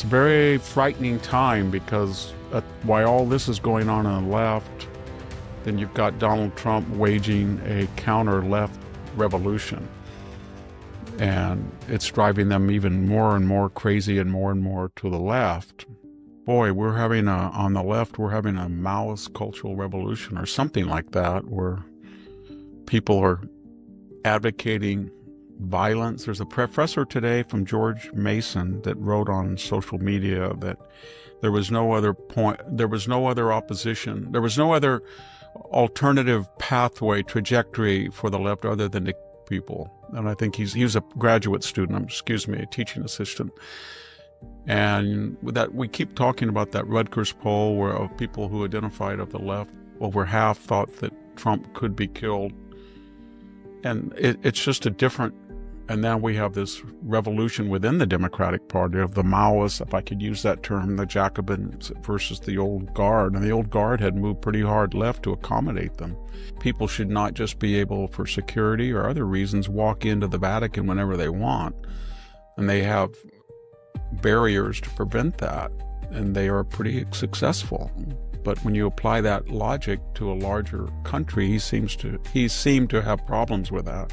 it's a very frightening time because while all this is going on the left, then you've got Donald Trump waging a counter-left revolution. And it's driving them even more and more crazy and more to the left. Boy, on the left, we're having a Maoist cultural revolution or something like that, where people are advocating violence. There's a professor today from George Mason that wrote on social media that there was no other opposition, there was no other alternative pathway, trajectory for the left other than to people. And I think he was a graduate student, a teaching assistant. And with that, we keep talking about that Rutgers poll where of people who identified of the left, over half thought that Trump could be killed. And it's just a different, and now we have this revolution within the Democratic Party of the Maoists, if I could use that term, the Jacobins versus the old guard. And the old guard had moved pretty hard left to accommodate them. People should not just be able, for security or other reasons, walk into the Vatican whenever they want. And they have barriers to prevent that, and they are pretty successful. But when you apply that logic to a larger country, he seemed to have problems with that.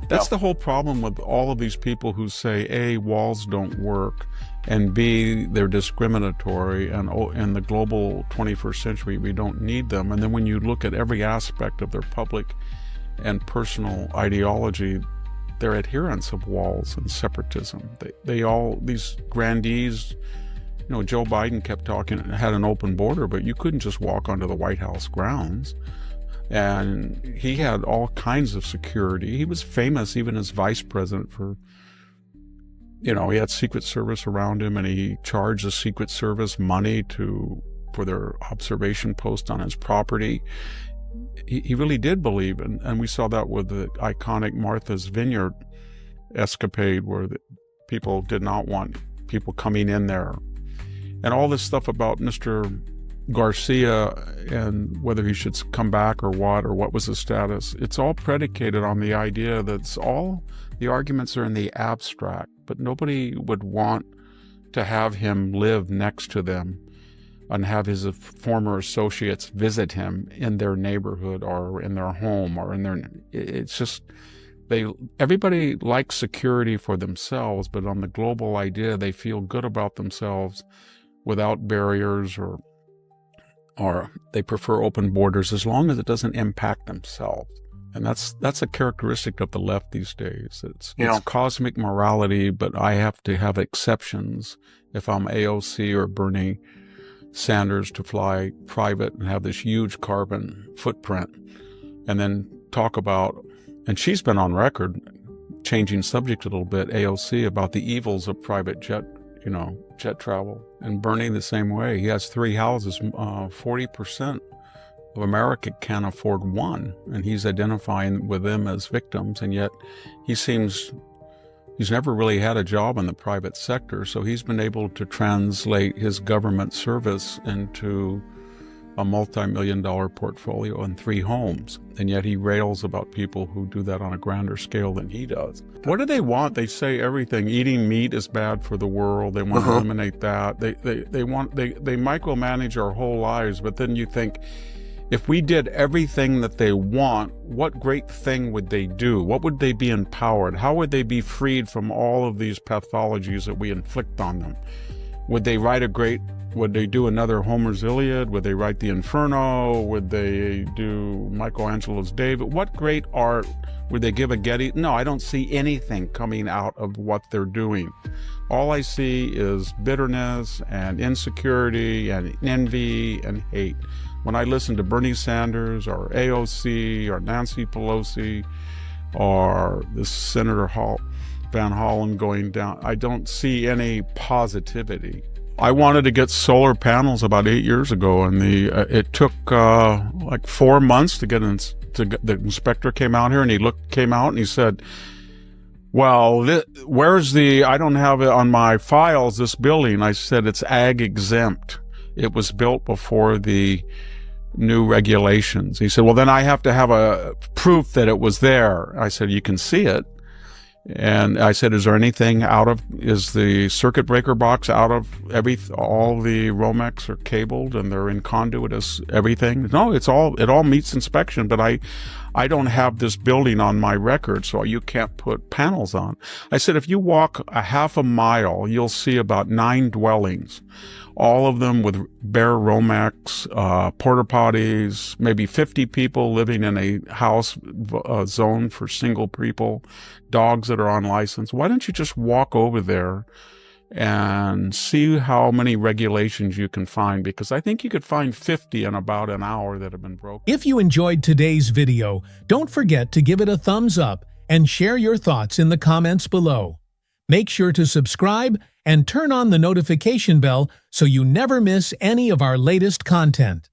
That's the whole problem with all of these people who say, A, walls don't work, and B, they're discriminatory, and in the global 21st century, we don't need them. And then when you look at every aspect of their public and personal ideology, they're adherents of walls and separatism. These grandees, Joe Biden kept talking, had an open border, but you couldn't just walk onto the White House grounds. And he had all kinds of security. He was famous even as vice president for, he had Secret Service around him, and he charged the Secret Service money for their observation post on his property. He really did believe, and we saw that with the iconic Martha's Vineyard escapade, where the people did not want people coming in there. And all this stuff about Mr. Garcia and whether he should come back or what was his status, it's all predicated on the idea that the arguments are in the abstract, but nobody would want to have him live next to them and have his former associates visit him in their neighborhood or in their home or it's just, everybody likes security for themselves, but on the global idea, they feel good about themselves without barriers, or they prefer open borders as long as it doesn't impact themselves. And that's a characteristic of the left these days. It's cosmic morality, but I have to have exceptions if I'm AOC or Bernie Sanders to fly private and have this huge carbon footprint, and then talk about, and she's been on record, changing subject a little bit, AOC, about the evils of private jet travel. And Bernie the same way. He has 3 houses. 40% of America can't afford one, and he's identifying with them as victims, and yet he's never really had a job in the private sector, so he's been able to translate his government service into a multi-million-dollar portfolio and 3 homes, and yet he rails about people who do that on a grander scale than he does. What do they want? They say everything. Eating meat is bad for the world. They want to eliminate that. They micromanage our whole lives, but then you think, if we did everything that they want, what great thing would they do? What would they be empowered? How would they be freed from all of these pathologies that we inflict on them? Would they do another Homer's Iliad? Would they write the Inferno? Would they do Michelangelo's David? What great art would they give a Getty? No, I don't see anything coming out of what they're doing. All I see is bitterness and insecurity and envy and hate. When I listen to Bernie Sanders or AOC or Nancy Pelosi or this Senator Van Hollen going down, I don't see any positivity. I wanted to get solar panels about 8 years ago, and it took like 4 months to get the inspector came out here, and came out and he said, well, I don't have it on my files, this building. I said, it's ag exempt. It was built before the new regulations. He said, well, then I have to have a proof that it was there. I said, you can see it. And I said, is the circuit breaker box out of all the Romex are cabled and they're in conduit as everything? No, it all meets inspection, but I don't have this building on my record, so you can't put panels on. I said, if you walk a half a mile, you'll see about 9 dwellings, all of them with bare Romex, porta potties, maybe 50 people living in a house zone for single people, dogs that are on license. Why don't you just walk over there and see how many regulations you can find? Because I think you could find 50 in about an hour that have been broken. If you enjoyed today's video, don't forget to give it a thumbs up and share your thoughts in the comments below. Make sure to subscribe and turn on the notification bell so you never miss any of our latest content.